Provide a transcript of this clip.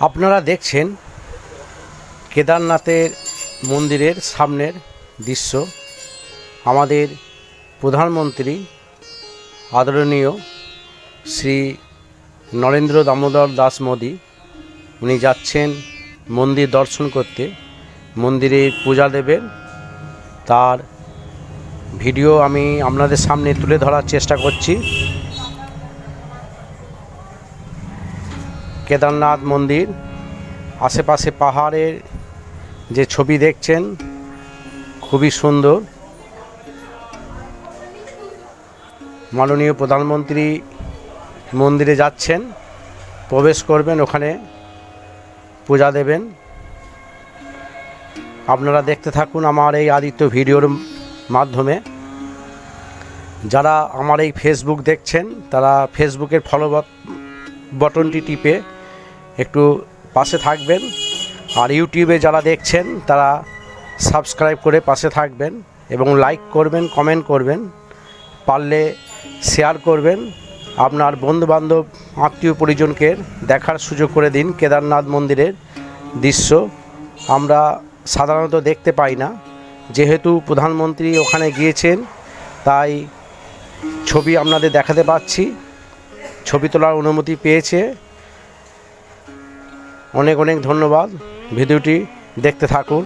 আপনারা দেখছেন কেদারনাথের মন্দিরের সামনের দৃশ্য। আমাদের প্রধানমন্ত্রী আদরণীয় শ্রী নরেন্দ্র দামোদর দাস মোদী উনি যাচ্ছেন মন্দির দর্শন করতে, মন্দিরে পূজা দেবেন। তার ভিডিও আমি আপনাদের সামনে তুলে ধরার চেষ্টা করছি। কেদারনাথ মন্দির, আশেপাশে পাহাড়ের যে ছবি দেখছেন খুবই সুন্দর। মাননীয় প্রধানমন্ত্রী মন্দিরে যাচ্ছেন, প্রবেশ করবেন, ওখানে পূজা দেবেন। আপনারা দেখতে থাকুন আমার এই আদিত্য ভিডিওর মাধ্যমে। যারা আমার এই ফেসবুক দেখছেন তারা ফেসবুকের ফলো বাটনটি টিপে একটু পাশে থাকবেন, আর ইউটিউবে যারা দেখছেন তারা সাবস্ক্রাইব করে পাশে থাকবেন এবং লাইক করবেন, কমেন্ট করবেন, পারলে শেয়ার করবেন। আপনার বন্ধুবান্ধব আত্মীয় পরিজনকে দেখার সুযোগ করে দিন কেদারনাথ মন্দিরের দৃশ্য। আমরা সাধারণত দেখতে পাই না, যেহেতু প্রধানমন্ত্রী ওখানে গিয়েছেন তাই ছবি আপনাদের দেখাতে পাচ্ছি। ছবি তোলার অনুমতি পেয়েছে। অনেক অনেক ধন্যবাদ। ভিডিওটি দেখতে থাকুন।